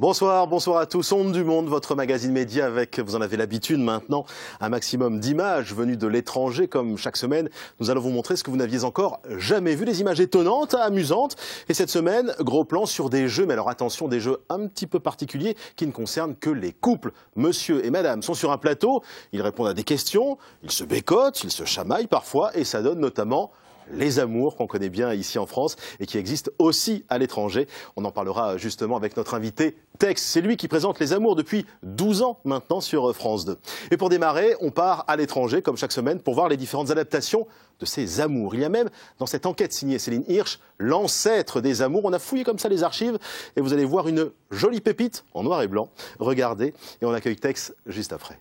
Bonsoir, bonsoir à tous. Ondes du Monde, votre magazine média avec, vous en avez l'habitude maintenant, un maximum d'images venues de l'étranger. Comme chaque semaine, nous allons vous montrer ce que vous n'aviez encore jamais vu, des images étonnantes, amusantes. Et cette semaine, gros plan sur des jeux, mais alors attention, des jeux un petit peu particuliers qui ne concernent que les couples. Monsieur et madame sont sur un plateau, ils répondent à des questions, ils se bécotent, ils se chamaillent parfois, et ça donne notamment les amours qu'on connaît bien ici en France et qui existent aussi à l'étranger. On en parlera justement avec notre invité Tex. C'est lui qui présente les amours depuis 12 ans maintenant sur France 2. Et pour démarrer, on part à l'étranger comme chaque semaine pour voir les différentes adaptations de ces amours. Il y a même dans cette enquête signée Céline Hirsch, l'ancêtre des amours. On a fouillé comme ça les archives et vous allez voir une jolie pépite en noir et blanc. Regardez et on accueille Tex juste après.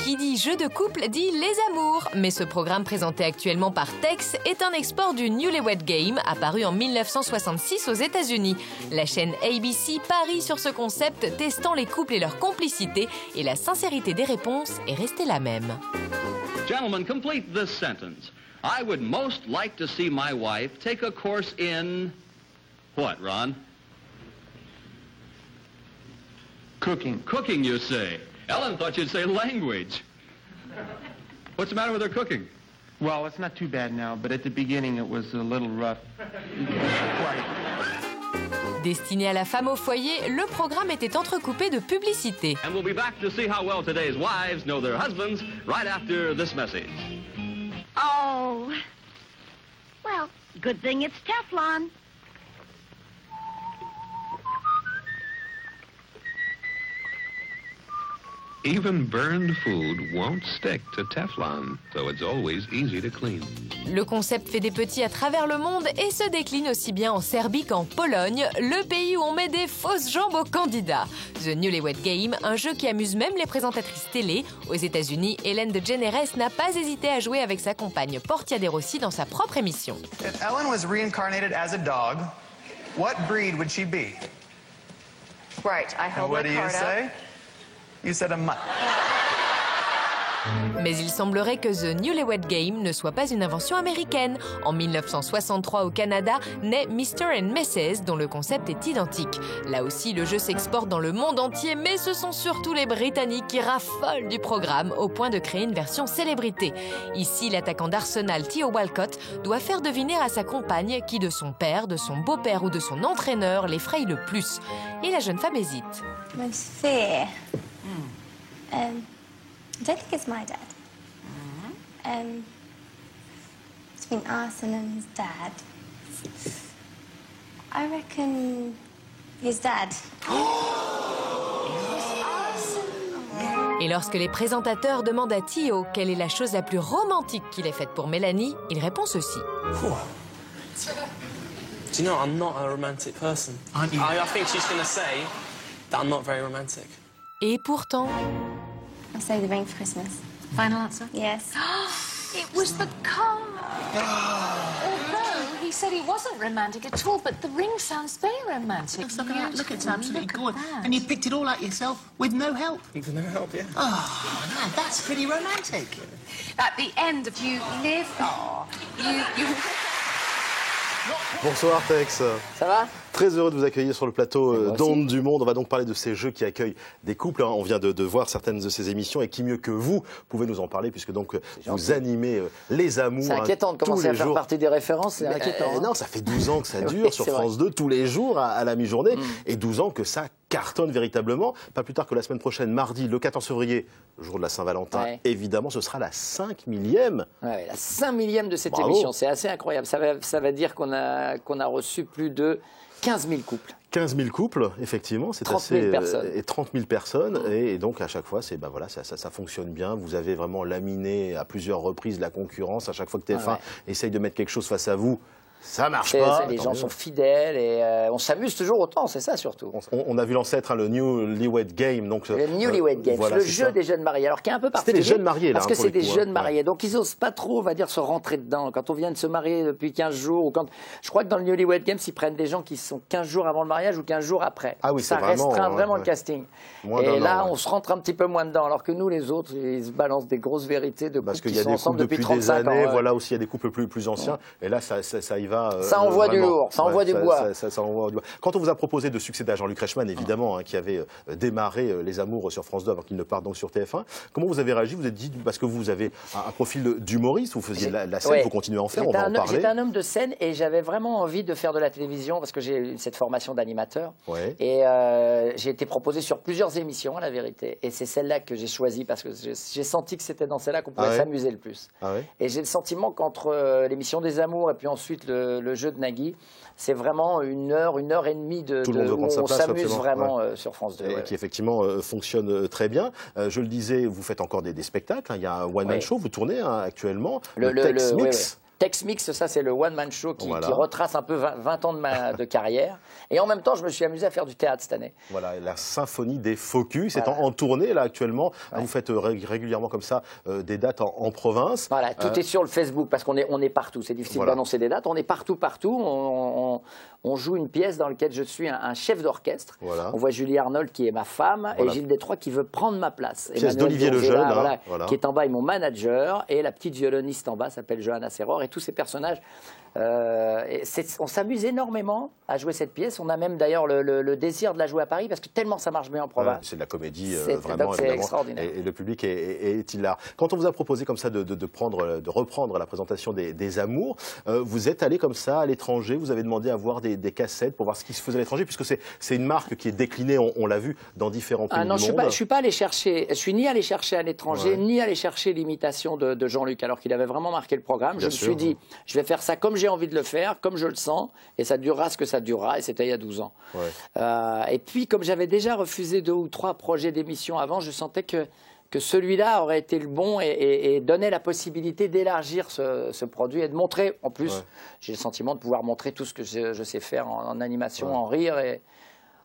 Qui dit jeu de couple dit les amours. Mais ce programme présenté actuellement par Tex est un export du Newlywed Game apparu en 1966 aux États-Unis. La chaîne ABC parie sur ce concept, testant les couples et leur complicité, et la sincérité des réponses est restée la même. Gentlemen, complete this sentence. I would most like to see my wife take a course in what, Ron? Cooking. Cooking, you say. Ellen thought you'd say language. What's the matter with her cooking? Well, it's not too bad now, but at the beginning it was a little rough. Destiné à la femme au foyer, le programme était entrecoupé de publicités. And we'll be back to see how well today's wives know their husbands right after this message. Oh, well, good thing it's Teflon. Even burned food won't stick to Teflon, so it's always easy to clean. Le concept fait des petits à travers le monde et se décline aussi bien en Serbie qu'en Pologne, le pays où on met des fausses jambes aux candidats. The Newlywed Game, un jeu qui amuse même les présentatrices télé. Aux États-Unis, Ellen DeGeneres n'a pas hésité à jouer avec sa compagne Portia de Rossi dans sa propre émission. If Ellen was reincarnated as a dog, what breed would she be? Right, I And hold what my do you card say? up. You said a mutt. Mais il semblerait que The Newlywed Game ne soit pas une invention américaine. En 1963 au Canada, naît Mr. and Mrs. dont le concept est identique. Là aussi, le jeu s'exporte dans le monde entier, mais ce sont surtout les Britanniques qui raffolent du programme au point de créer une version célébrité. Ici, l'attaquant d'Arsenal, Theo Walcott, doit faire deviner à sa compagne qui de son père, de son beau-père ou de son entraîneur l'effraie le plus. Et la jeune femme hésite. Most fear. I don't think it's my dad. Between Arsene and his dad, I reckon his dad. Et lorsque les présentateurs demandent à Theo quelle est la chose la plus romantique qu'il ait faite pour Mélanie, il répond ceci. Do you know, I'm not a romantic person. Aren't you? I think she's going to say that I'm not very romantic. Et pourtant... I'll say the ring for Christmas. Final answer? Yes. It was the car. Although he said he wasn't romantic at all, but the ring sounds very romantic. Look, it's absolutely Look good. at that. And you picked it all out yourself with no help. With no help, yeah. Oh, no, that's pretty romantic. At the end of you live, you... Bonsoir Tex. Ça va? Très heureux de vous accueillir sur le plateau d'Ondes du Monde. On va donc parler de ces jeux qui accueillent des couples. On vient de voir certaines de ces émissions et qui mieux que vous pouvez nous en parler puisque donc vous animez les amours. C'est inquiétant de commencer à faire jours. partie des références, c'est inquiétant. Non, ça fait 12 ans que ça dure Oui, sur c'est France 2 tous les jours à la mi-journée et 12 ans que ça cartonne véritablement. Pas plus tard que la semaine prochaine, mardi, le 14 février, jour de la Saint-Valentin, évidemment, ce sera la 5 millième. Ouais, la 5 millième de cette Bravo. émission, c'est assez incroyable. Ça va dire qu'on a reçu plus de 15 000 couples. 15 000 couples, effectivement, c'est 30 000 assez. personnes. Et 30 000 personnes. Et donc, à chaque fois, voilà, ça fonctionne bien. Vous avez vraiment laminé à plusieurs reprises la concurrence. À chaque fois que TF1 essaye de mettre quelque chose face à vous, Ça marche pas. Les gens sont fidèles et on s'amuse toujours autant, c'est ça surtout. On a vu l'ancêtre, hein, le Newlywed Game. Donc, le Newlywed Game, voilà, le jeu des jeunes mariés. Alors qui est un peu particulier. C'était les jeunes mariés, là. Parce que c'est des jeunes hein, mariés. Donc ils n'osent pas trop, on va dire, se rentrer dedans. Quand on vient de se marier depuis 15 jours, ou quand. Je crois que dans le Newlywed Game, ils prennent des gens qui sont 15 jours avant le mariage ou 15 jours après. Ah oui, ça restreint vraiment le casting. Et là, on se rentre un petit peu moins dedans. Alors que nous, les autres, ils se balancent des grosses vérités de couples qui sont ensemble depuis 35 ans. Voilà, aussi, il y a des couples plus anciens. Et là, ça y va. Ça envoie du lourd, ça envoie du bois. Ça envoie du bois. Quand on vous a proposé de succéder à Jean-Luc Reichmann, évidemment, hein, qui avait démarré Les Amours sur France 2 avant qu'il ne parte donc sur TF1, comment vous avez réagi? Vous êtes dit, parce que vous avez un profil d'humoriste, vous faisiez la scène, vous continuez à en faire, on va en parler. J'étais un homme de scène et j'avais vraiment envie de faire de la télévision parce que j'ai eu cette formation d'animateur. Et j'ai été proposé sur plusieurs émissions, à la vérité. Et c'est celle-là que j'ai choisie parce que j'ai senti que c'était dans celle-là qu'on pouvait s'amuser le plus. Et j'ai le sentiment qu'entre l'émission des Amours et puis ensuite le jeu de Nagui, c'est vraiment une heure et demie où on s'amuse vraiment sur France 2. Et qui effectivement fonctionne très bien. Je le disais, vous faites encore des spectacles. Hein. Il y a un one-man show, vous tournez actuellement. Le Tex-Mix. Tex-Mix, ça c'est le one-man show qui retrace un peu 20 ans de carrière. Et en même temps, je me suis amusé à faire du théâtre cette année. Voilà, la symphonie des Focus est en tournée là actuellement. Vous faites régulièrement comme ça des dates en province. Voilà, tout est sur le Facebook parce qu'on est partout. C'est difficile d'annoncer des dates. On est partout. On joue une pièce dans laquelle je suis un chef d'orchestre. On voit Julie Arnold qui est ma femme et Gilles Détroit qui veut prendre ma place. Pièce d'Olivier Lejeune, qui est en bas, est mon manager. Et la petite violoniste en bas s'appelle Johanna Serror. Et tous ces personnages, on s'amuse énormément à jouer cette pièce. On a même d'ailleurs le désir de la jouer à Paris parce que tellement ça marche bien en province. C'est de la comédie, vraiment, évidemment. Extraordinaire. Et le public est hilar. Quand on vous a proposé comme ça de reprendre la présentation des Amours, vous êtes allé comme ça à l'étranger, vous avez demandé à voir des cassettes pour voir ce qui se faisait à l'étranger, puisque c'est une marque qui est déclinée, on l'a vu, dans différents pays du monde. Je suis pas allé chercher, je suis ni allé chercher à l'étranger, ni allé chercher l'imitation de Jean-Luc, alors qu'il avait vraiment marqué le programme. Je me suis dit, je vais faire ça comme j'ai envie de le faire, comme je le sens, et ça durera ce que ça durera, et c'était il y a 12 ans. Et puis, comme j'avais déjà refusé 2 ou 3 projets d'émission avant, je sentais que celui-là aurait été le bon et donnait la possibilité d'élargir ce produit et de montrer, en plus, j'ai le sentiment de pouvoir montrer tout ce que je sais faire en animation, en rire. Et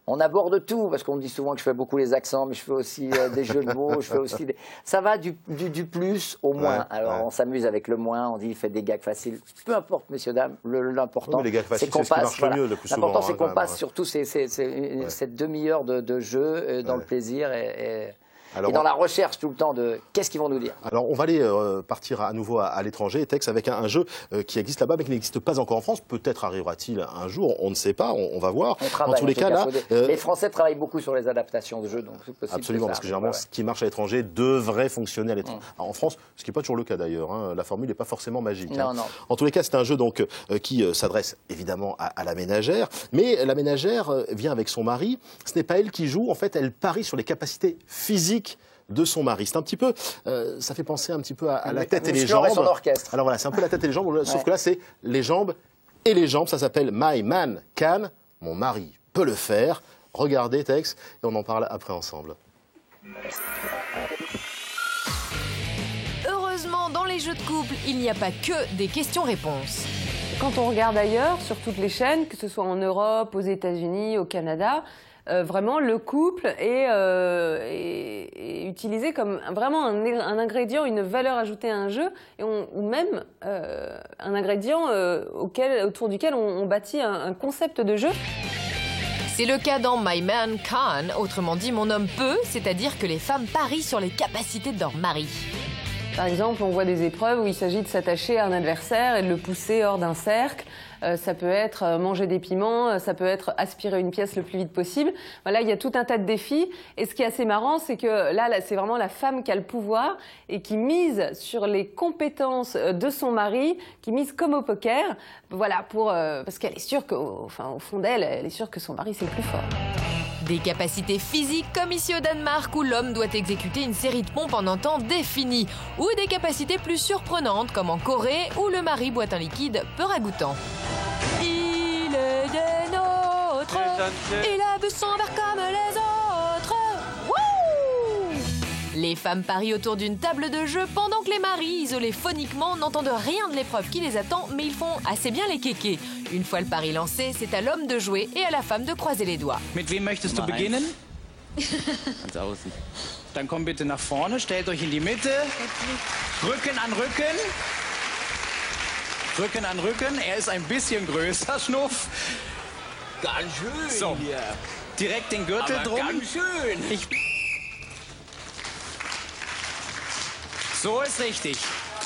on aborde tout, parce qu'on me dit souvent que je fais beaucoup les accents, mais je fais aussi des jeux de mots, je fais aussi ça va du plus au moins. Alors on s'amuse avec le moins, on dit il fait des gags faciles. Peu importe, messieurs, dames, l'important c'est qu'on passe. L'important c'est qu'on passe surtout cette demi-heure de jeu dans le plaisir et dans la recherche tout le temps de qu'est-ce qu'ils vont nous dire. Alors on va aller partir à nouveau à l'étranger, Tex, avec un jeu qui existe là-bas mais qui n'existe pas encore en France. Peut-être arrivera-t-il un jour, on ne sait pas, on va voir. En tous les cas, là, les Français travaillent beaucoup sur les adaptations de jeux, donc c'est possible. Absolument, parce que généralement ce qui marche à l'étranger devrait fonctionner à l'étranger. En France, ce qui n'est pas toujours le cas d'ailleurs, hein. La formule n'est pas forcément magique. Non. En tous les cas, c'est un jeu donc qui s'adresse évidemment à la ménagère, mais la ménagère vient avec son mari. Ce n'est pas elle qui joue, en fait, elle parie sur les capacités physiques de son mari. C'est un petit peu, ça fait penser un petit peu à la tête et les jambes. Son orchestre. Alors voilà, c'est un peu la tête et les jambes, sauf que là c'est les jambes et les jambes. Ça s'appelle My Man Can. Mon mari peut le faire. Regardez, Tex, et on en parle après ensemble. Heureusement, dans les jeux de couple, il n'y a pas que des questions-réponses. Quand on regarde ailleurs, sur toutes les chaînes, que ce soit en Europe, aux États-Unis, au Canada, vraiment, le couple est utilisé comme vraiment un ingrédient, une valeur ajoutée à un jeu, ou même un ingrédient autour duquel on bâtit un concept de jeu. C'est le cas dans My Man Can, autrement dit mon homme peut, c'est-à-dire que les femmes parient sur les capacités de leur mari. Par exemple, on voit des épreuves où il s'agit de s'attacher à un adversaire et de le pousser hors d'un cercle. Ça peut être manger des piments, ça peut être aspirer une pièce le plus vite possible. Voilà, il y a tout un tas de défis. Et ce qui est assez marrant, c'est que là, c'est vraiment la femme qui a le pouvoir et qui mise sur les compétences de son mari, qui mise comme au poker. Voilà, parce qu'elle est sûre au fond d'elle, elle est sûre que son mari, c'est le plus fort. Des capacités physiques comme ici au Danemark où l'homme doit exécuter une série de pompes en un temps défini. Ou des capacités plus surprenantes comme en Corée où le mari boit un liquide peu ragoûtant. Il est des nôtres, il a bu son verre comme les autres. Wouh! Les femmes parient autour d'une table de jeu pendant que les maris, isolés phoniquement, n'entendent rien de l'épreuve qui les attend, mais ils font assez bien les kékés. Une fois le pari lancé, c'est à l'homme de jouer et à la femme de croiser les doigts. Mit wem möchtest du beginnen? Ganz außen. Dann komm bitte nach vorne, stellt euch in die Mitte. Rücken an Rücken. Rücken an Rücken. Er ist ein bisschen größer, Schnuff. Ganz schön so. Hier. Direkt den Gürtel Aber drum. Ganz schön. So ist richtig.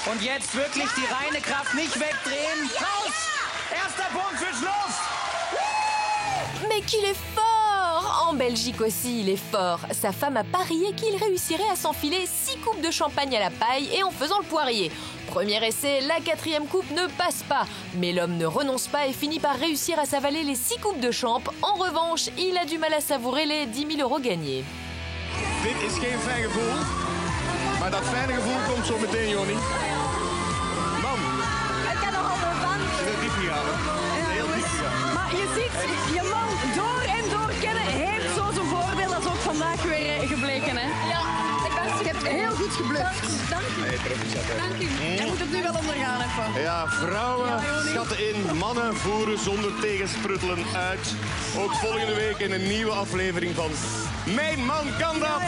Und jetzt wirklich die reine Kraft nicht wegdrehen. Raus! Erster Punkt für Schnuff. Mais qu'il est fort! En Belgique aussi, il est fort. Sa femme a parié qu'il réussirait à s'enfiler 6 coupes de champagne à la paille et en faisant le poirier. Premier essai, la 4e coupe ne passe pas. Mais l'homme ne renonce pas et finit par réussir à s'avaler les 6 coupes de champ. En revanche, il a du mal à savourer les 10 000 € gagnés. Dit is geen fijn gevoel. Maar dat fijne gevoel komt zo meteen, Jonny. Man. Ik kan nog onder van. Je bent diep gegaan, hè? Heel diep gegaan. Maar je ziet, je man door en door kennen heeft zo zijn voordeel. Dat is ook vandaag weer gebleken, hè? Ja, ik heb het heel goed gebluft. Dank u. Dank u. Jij moet het nu wel ondergaan even. Ja, vrouwen schatten in, mannen voeren zonder tegensprutelen uit. Ook volgende week in een nieuwe aflevering van Mijn man kan dat!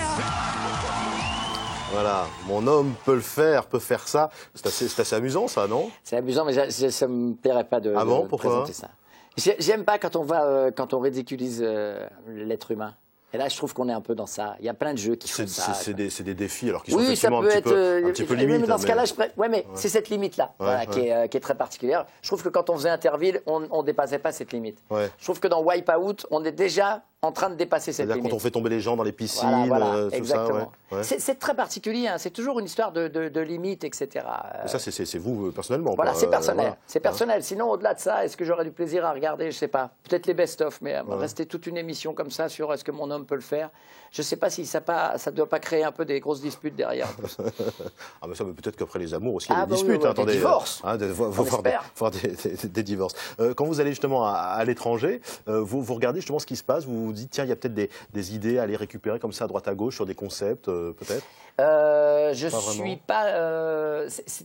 Voilà, mon homme peut le faire, peut faire ça. C'est assez amusant, ça, non? C'est amusant, mais ça ne me plairait pas de, ah bon, de pourquoi présenter ça. J'aime pas quand on ridiculise l'être humain. Et là, je trouve qu'on est un peu dans ça. Il y a plein de jeux qui font ça. C'est des défis, alors qui sont oui, effectivement ça peut un petit peu limites. Mais dans ce cas-là, c'est cette limite-là voilà, qui est très particulière. Je trouve que quand on faisait Interville, on ne dépassait pas cette limite. Ouais. Je trouve que dans Wipeout, on est déjà en train de dépasser cette limite. Quand on fait tomber les gens dans les piscines, voilà, tout exactement. ça. Ouais. C'est très particulier, hein. C'est toujours une histoire de limites, etc. Ça, c'est vous personnellement. Voilà, c'est personnel. Voilà. C'est personnel. Sinon, au-delà de ça, est-ce que j'aurais du plaisir à regarder? Je sais pas. Peut-être les best-of, mais rester toute une émission comme ça sur est-ce que mon homme peut le faire? Je sais pas si ça ne doit pas créer un peu des grosses disputes derrière. Ah, mais ça, peut-être qu'après les amours aussi, il y a des bah disputes. Oui, attendez, des divorces. Voir des divorces. Quand vous allez justement à l'étranger, vous regardez justement ce qui se passe, vous vous dites, tiens, il y a peut-être des idées à aller récupérer comme ça à droite à gauche sur des concepts, peut-être? Je suis pas.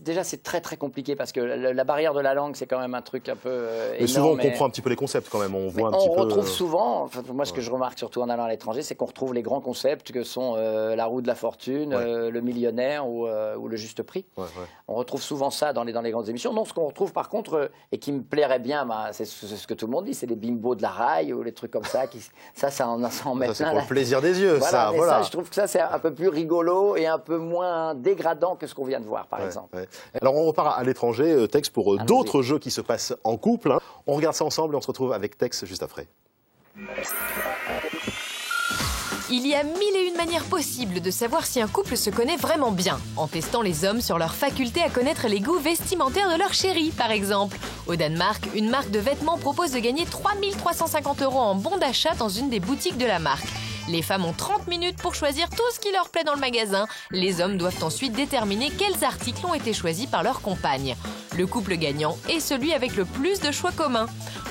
Déjà, c'est très très compliqué parce que la barrière de la langue, c'est quand même un truc un peu énorme. Mais souvent, on comprend un petit peu les concepts quand même. On voit un petit peu. On retrouve souvent. Enfin, moi, ce que je remarque surtout en allant à l'étranger, c'est qu'on retrouve les grands concepts que sont la roue de la fortune, le millionnaire ou le juste prix. On retrouve souvent ça dans les grandes émissions. Non, ce qu'on retrouve par contre et qui me plairait bien, c'est ce que tout le monde dit, c'est les bimbos de la rail ou les trucs comme ça. Ça en met plein. C'est pour le plaisir des yeux, voilà, ça. Voilà. Ça, je trouve que ça, c'est un peu plus rigolo et un peu moins dégradant que ce qu'on vient de voir, par exemple. Alors, on repart à l'étranger, Tex, pour d'autres jeux qui se passent en couple. Hein. On regarde ça ensemble et on se retrouve avec Tex juste après. Il y a 1001 manières possibles de savoir si un couple se connaît vraiment bien, en testant les hommes sur leur faculté à connaître les goûts vestimentaires de leur chérie, par exemple. Au Danemark, une marque de vêtements propose de gagner 3 350 € en bon d'achat dans une des boutiques de la marque. Les femmes ont 30 minutes pour choisir tout ce qui leur plaît dans le magasin. Les hommes doivent ensuite déterminer quels articles ont été choisis par leur compagne. Le couple gagnant est celui avec le plus de choix communs.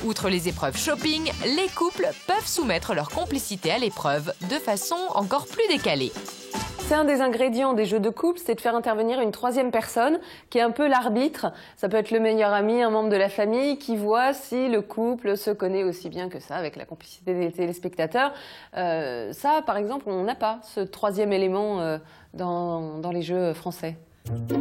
Outre les épreuves shopping, les couples peuvent soumettre leur complicité à l'épreuve de façon encore plus décalée. C'est un des ingrédients des jeux de couple, c'est de faire intervenir une troisième personne qui est un peu l'arbitre. Ça peut être le meilleur ami, un membre de la famille qui voit si le couple se connaît aussi bien que ça avec la complicité des téléspectateurs. Ça, par exemple, on n'a pas ce troisième élément dans les jeux français.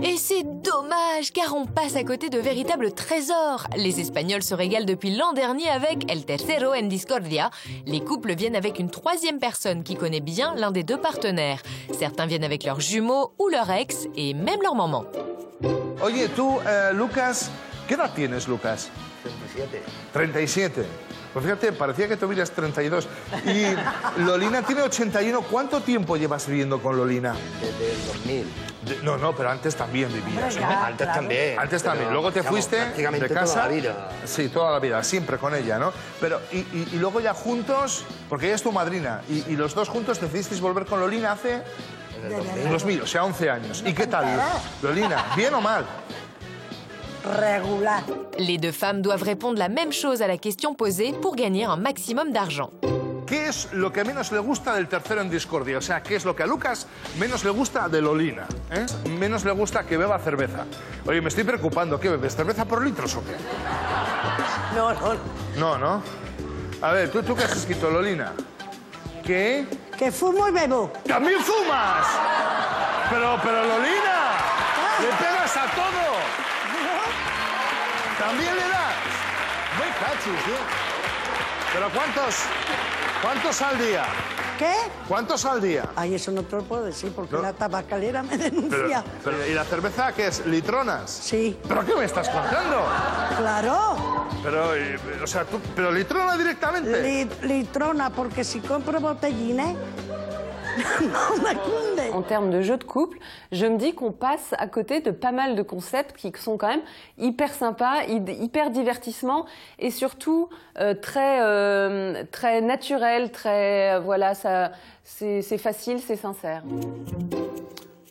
Et c'est dommage, car on passe à côté de véritables trésors. Les Espagnols se régalent depuis l'an dernier avec El Tercero en Discordia. Les couples viennent avec une troisième personne qui connaît bien l'un des deux partenaires. Certains viennent avec leurs jumeaux ou leur ex, et même leur maman. Oye, tú, Lucas, ¿qué edad tienes, Lucas? 37. 37. Pues fíjate, parecía que tuvieras 32. Y Lolina tiene 81. ¿Cuánto tiempo llevas viviendo con Lolina? Desde el 2000. No, pero antes también vivías, ¿no? Antes también. Antes también. Luego te fuiste de casa. Toda la vida. Sí, toda la vida, siempre con ella, ¿no? Pero, y luego ya juntos, porque ella es tu madrina, y los dos juntos decidisteis volver con Lolina hace... En el 2000, o sea, 11 años. ¿Y qué tal, Lolina? ¿Bien o mal? Les deux femmes doivent répondre la même chose à la question posée pour gagner un maximum d'argent. ¿qué es lo que menos le gusta del tercero en discordia? O sea, ¿qué es lo que a Lucas menos le gusta de Lolina? Menos le gusta que beba cerveza. Oye, me estoy preocupando. ¿Qué bebes? ¿Cerveza por litros o qué? No. No, ¿no? A ver, ¿tú qué has escrito, Lolina? ¿Qué? Que fumo y bebo. ¡También fumas! Pero Lolina, le pegas a todo. ¿También le das? Muy cachis, tío. ¿Pero cuántos al día? ¿Qué? ¿Cuántos al día? Ay, eso no te lo puedo decir porque ¿No? la tabacalera me denuncia. ¿Y la cerveza qué es? ¿Litronas? Sí. ¿Pero qué me estás contando? Claro. Pero litrona directamente. Litrona, porque si compro botellines, non, ma cunde. En termes de jeux de couple, je me dis qu'on passe à côté de pas mal de concepts qui sont quand même hyper sympas, hyper divertissement et surtout très naturels, voilà, c'est facile, c'est sincère.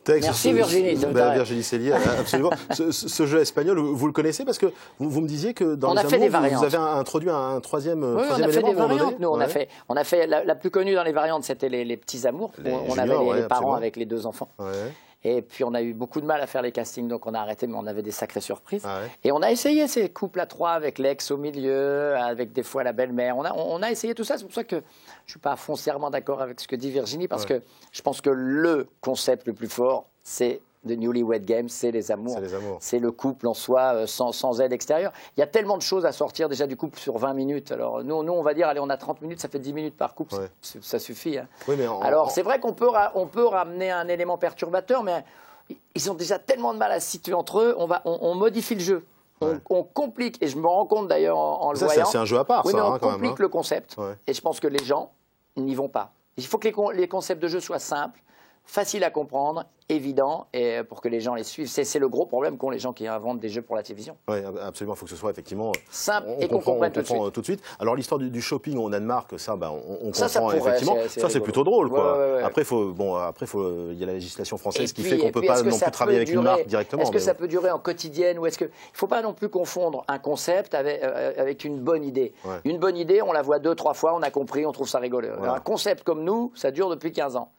Texte, Merci Virginie. Virginie Cellier, absolument. Ce jeu espagnol, vous le connaissez parce que vous me disiez que dans les amours, vous avez introduit un troisième élément. Oui, on a fait des variantes. Nous, on a fait la plus connue dans les variantes, c'était les petits amours. On avait les parents avec les 2 enfants. Ouais. Et puis on a eu beaucoup de mal à faire les castings, donc on a arrêté, mais on avait des sacrées surprises. Ah ouais. Et on a essayé ces couples à 3 avec l'ex au milieu, avec des fois la belle-mère. On a essayé tout ça, c'est pour ça que je ne suis pas foncièrement d'accord avec ce que dit Virginie, parce que je pense que le concept le plus fort, c'est The Newlywed Game, c'est les amours. C'est le couple en soi, sans aide extérieure. Il y a tellement de choses à sortir déjà du couple sur 20 minutes. Alors nous on va dire, allez, on a 30 minutes, ça fait 10 minutes par couple, ça suffit. Hein. Oui, mais alors c'est vrai qu'on peut ramener un élément perturbateur, mais ils ont déjà tellement de mal à se situer entre eux, on modifie le jeu. On complique, et je me rends compte d'ailleurs en le voyant. C'est un jeu à part, oui, ça, mais on complique le concept, et je pense que les gens n'y vont pas. Il faut que les concepts de jeu soient simples, faciles à comprendre, évidents, et pour que les gens les suivent. C'est le gros problème qu'ont les gens qui inventent des jeux pour la télévision. Oui, absolument. Il faut que ce soit effectivement simple et qu'on comprenne tout de suite. Alors l'histoire du shopping au Danemark, ça, on comprend effectivement. Ça, c'est plutôt drôle, quoi. Ouais. Après, il y a la législation française qui fait qu'on ne peut pas non plus travailler avec une marque directement. Est-ce que ça peut durer en quotidienne, ou est-ce que il ne faut pas non plus confondre un concept avec une bonne idée. Une bonne idée, on la voit 2-3 fois, on a compris, on trouve ça rigolo. Un concept comme nous, ça dure depuis 15 ans.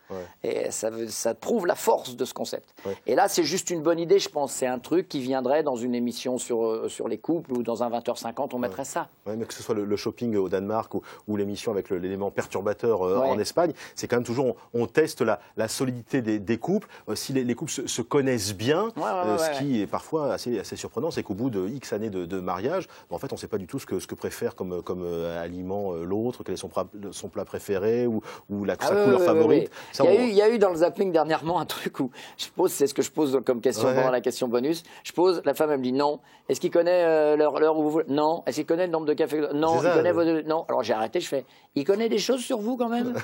Et ça prouve la force de ce concept. Et là, c'est juste une bonne idée, je pense. C'est un truc qui viendrait dans une émission sur les couples, ou dans un 20h50, on mettrait ça. Mais que ce soit le shopping au Danemark ou l'émission avec l'élément perturbateur en Espagne, c'est quand même toujours, on teste la solidité des couples. Si les couples se connaissent bien, ce qui est parfois assez surprenant, c'est qu'au bout de X années de mariage, en fait, on ne sait pas du tout ce que préfère comme aliment l'autre, quel est son plat préféré ou sa couleur favorite. Il y a eu dans le zapping dernièrement un truc où c'est ce que je pose comme question pendant la question bonus. Je pose, la femme elle me dit non. Est-ce qu'il connaît l'heure où vous voulez? Non. Est-ce qu'il connaît le nombre de cafés? Non. Il connaît vos... Non. Alors j'ai arrêté, je fais, il connaît des choses sur vous quand même?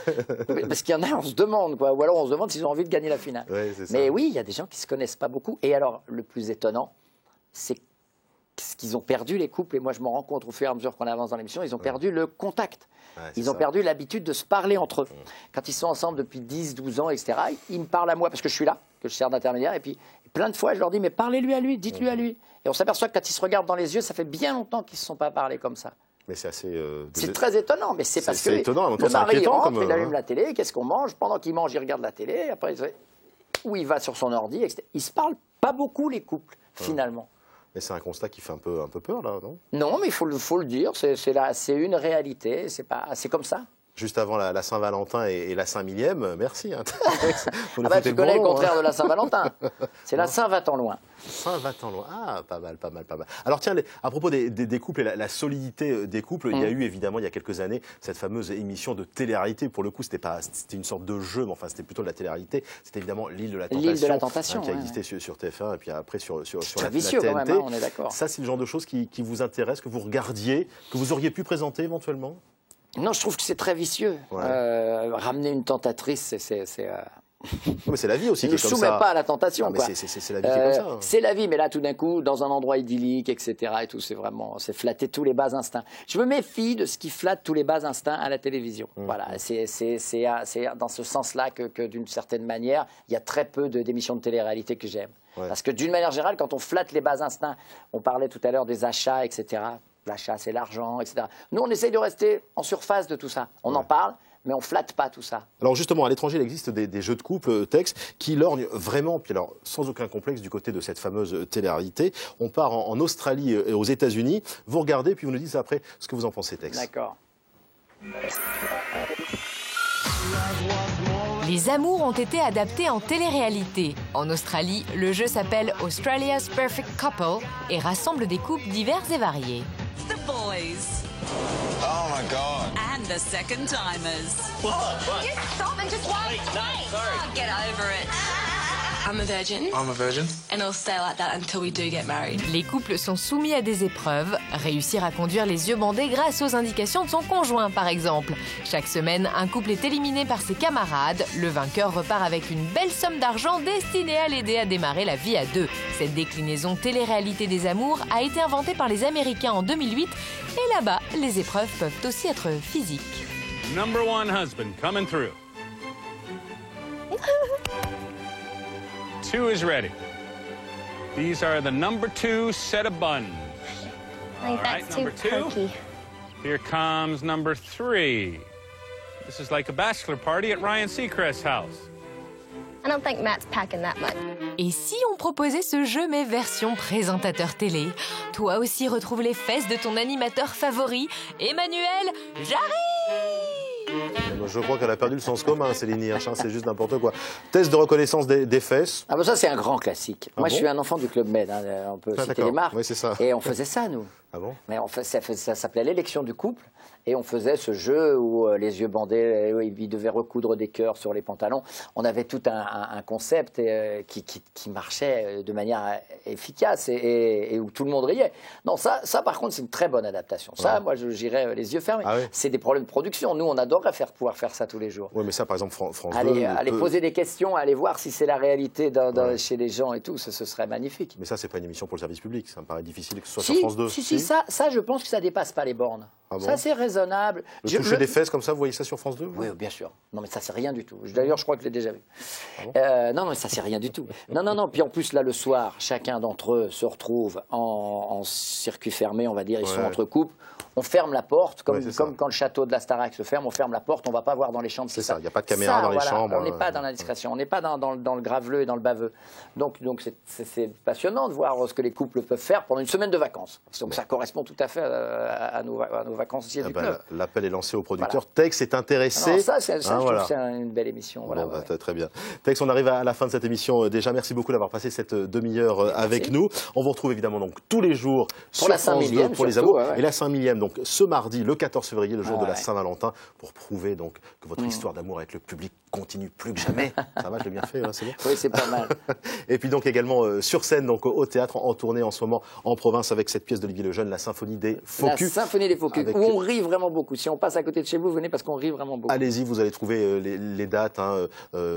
Parce qu'il y en a, on se demande, quoi. Ou alors on se demande s'ils ont envie de gagner la finale. Mais oui, il y a des gens qui se connaissent pas beaucoup. Et alors, le plus étonnant, c'est qu'ils ont perdu, les couples, et moi je m'en rends compte au fur et à mesure qu'on avance dans l'émission, ils ont perdu le contact. Ils ont perdu l'habitude de se parler entre eux. Quand ils sont ensemble depuis 10, 12 ans, etc., ils me parlent à moi parce que je suis là, que je sers d'intermédiaire, et puis plein de fois je leur dis, mais parlez-lui à lui, dites-lui à lui. Et on s'aperçoit que quand ils se regardent dans les yeux, ça fait bien longtemps qu'ils ne se sont pas parlé comme ça. Mais c'est assez... c'est très étonnant, mais c'est parce que le mari rentre, il allume la télé, qu'est-ce qu'on mange? Pendant qu'il mange, il regarde la télé, après il va sur son ordi, etc. Ils ne se parlent pas beaucoup, les couples, finalement. Mais c'est un constat qui fait un peu peur, là, non? Non, mais il faut le dire, c'est une réalité, c'est comme ça. Juste avant la Saint-Valentin et la Saint-Millième, merci. Hein. Tu connais le contraire de la Saint-Valentin. C'est la Saint-Va-t'en-loin. Saint-Va-t'en-loin. Ah, pas mal. Alors tiens, à propos des couples et la solidité des couples, il y a eu évidemment, il y a quelques années, cette fameuse émission de télé-réalité. Pour le coup, c'était une sorte de jeu, mais enfin, c'était plutôt de la télé-réalité. C'était évidemment l'île de la Tentation. L'île de la Tentation, qui a existé sur TF1 et puis après sur la vicieux, TNT. Quand même, hein, on est d'accord. Ça, c'est le genre de choses qui vous intéressent, que vous regardiez, que vous auriez pu présenter éventuellement? Non, je trouve que c'est très vicieux. Ramener une tentatrice, mais c'est la vie aussi. Ne soumets pas à la tentation. C'est la vie qui est comme ça. C'est la vie, mais là, tout d'un coup, dans un endroit idyllique, etc. Et tout, c'est flatter tous les bas instincts. Je me méfie de ce qui flatte tous les bas instincts à la télévision. Voilà, c'est dans ce sens-là que d'une certaine manière, il y a très peu d'émissions de télé-réalité que j'aime. Parce que d'une manière générale, quand on flatte les bas instincts, on parlait tout à l'heure des achats, etc. la chasse et l'argent, etc. Nous, on essaye de rester en surface de tout ça. On en parle, mais on flatte pas tout ça. Alors justement, à l'étranger, il existe des jeux de couple, Tex, qui lorgnent vraiment, puis alors sans aucun complexe, du côté de cette fameuse télé-réalité. On part en Australie et aux États-Unis. Vous regardez, puis vous nous dites après ce que vous en pensez, Tex. D'accord. Les amours ont été adaptés en télé-réalité. En Australie, le jeu s'appelle Australia's Perfect Couple et rassemble des couples divers et variés. The boys. Oh my God. And the second timers. Can you stop and just wait? Oh, get over it. I'm a virgin. I'm a virgin. And it'll stay like that until we do get married. Les couples sont soumis à des épreuves. Réussir à conduire les yeux bandés grâce aux indications de son conjoint, par exemple. Chaque semaine, un couple est éliminé par ses camarades. Le vainqueur repart avec une belle somme d'argent destinée à l'aider à démarrer la vie à deux. Cette déclinaison télé-réalité des amours a été inventée par les Américains en 2008. Et là-bas, les épreuves peuvent aussi être physiques. Number one husband coming through. 2 is ready. These are the number 2 set of buns. I think that's too number 2. perky. Here comes number 3. This is like a bachelor party at Ryan Seacrest's house. I don't think Matt's packing that much. Et si on proposait ce jeu mais version présentateur télé? Toi aussi retrouve les fesses de ton animateur favori. Emmanuel, j'arrive! Je crois qu'elle a perdu le sens commun, Céline Hirsch, hein, c'est juste n'importe quoi. Test de reconnaissance des fesses. Ah ben ça, c'est un grand classique. Moi, je suis un enfant du Club Med, hein, on peut citer les marques. Oui, c'est ça. Et on faisait ça, nous. Ah bon? Mais ça s'appelait l'élection du couple. Et on faisait ce jeu où les yeux bandés, ils devaient recoudre des cœurs sur les pantalons. On avait tout un concept qui marchait de manière efficace et où tout le monde riait. Non, ça par contre, c'est une très bonne adaptation. Ça, moi, j'irais les yeux fermés. Ah oui. C'est des problèmes de production. Nous, on adorerait pouvoir faire ça tous les jours. Oui, mais ça, par exemple, France 2... Aller poser des questions, aller voir si c'est la réalité chez les gens et tout, ce serait magnifique. Mais ça, c'est pas une émission pour le service public. Ça me paraît difficile que ce soit sur France 2. Si, ça, je pense que ça dépasse pas les bornes. Ah bon? Ça, c'est raisonnable. Le toucher des fesses comme ça, vous voyez ça sur France 2? Oui, bien sûr. Non, mais ça, c'est rien du tout. D'ailleurs, je crois que je l'ai déjà vu. Ah bon? Non, mais ça, c'est rien du tout. Non. Puis en plus, là, le soir, chacun d'entre eux se retrouve en circuit fermé, on va dire. Ils sont entre couples. On ferme la porte, comme quand le château de la Starac se ferme, on ferme la porte, on ne va pas voir dans les chambres. C'est ça, il n'y a pas de caméra dans les chambres. On n'est pas dans la discrétion, on n'est pas dans le graveleux et dans le baveux. Donc c'est passionnant de voir ce que les couples peuvent faire pendant une semaine de vacances. Donc ça correspond tout à fait à nos vacances ici du club. L'appel est lancé au producteur. Tex est intéressé. Alors ça, je trouve que c'est une belle émission. Très bien. Tex, on arrive à la fin de cette émission. Déjà, merci beaucoup d'avoir passé cette demi-heure avec nous. On vous retrouve évidemment donc tous les jours sur France 2 pour les amours. Et la 5 millième, donc ce mardi, le 14 février, le jour de la Saint-Valentin, pour prouver donc que votre histoire d'amour avec le public continue plus que jamais. Ça va, je l'ai bien fait, c'est bon. Oui, c'est pas mal. Et puis donc également sur scène, donc au théâtre, en tournée en ce moment en province avec cette pièce d'Olivier Lejeune, la Symphonie des Focus. La Symphonie des Focus, où on rit vraiment beaucoup. Si on passe à côté de chez vous, venez parce qu'on rit vraiment beaucoup. Allez-y, vous allez trouver les dates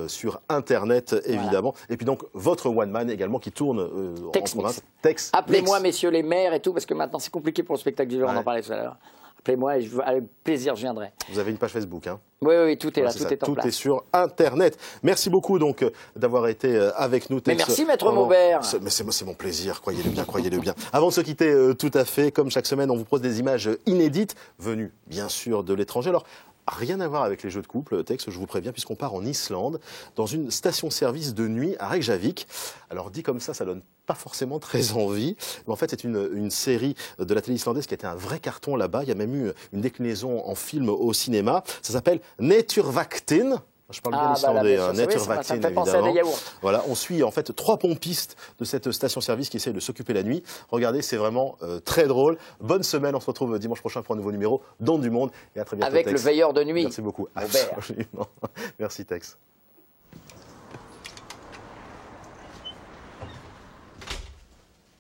sur Internet, évidemment. Et puis donc votre one man également qui tourne en province. Tex. Appelez-moi, messieurs les maires et tout, parce que maintenant c'est compliqué pour le spectacle d'hiver, on en parlait tout à l'heure. Appelez-moi et avec plaisir, je viendrai. Vous avez une page Facebook, hein? Oui, tout est là, tout est en place. Tout est sur Internet. Merci beaucoup donc d'avoir été avec nous. Mais merci Maître Maubert. Mais c'est mon plaisir, croyez-le bien, croyez-le bien. Avant de se quitter, tout à fait, comme chaque semaine, on vous propose des images inédites, venues bien sûr de l'étranger. Alors, rien à voir avec les jeux de couple, Tex, je vous préviens, puisqu'on part en Islande, dans une station-service de nuit à Reykjavik. Alors dit comme ça donne pas forcément très envie. Mais en fait, c'est une série de la télé islandaise qui a été un vrai carton là-bas. Il y a même eu une déclinaison en film au cinéma. Ça s'appelle Næturvaktin. Je parle bien islandais, Næturvaktin, évidemment. Voilà, on suit en fait 3 pompistes de cette station-service qui essayent de s'occuper la nuit. Regardez, c'est vraiment très drôle. Bonne semaine, on se retrouve dimanche prochain pour un nouveau numéro d'Onde du Monde. Et à très bientôt, avec Tex. Le veilleur de nuit. Merci beaucoup. Absolument. Merci, Tex.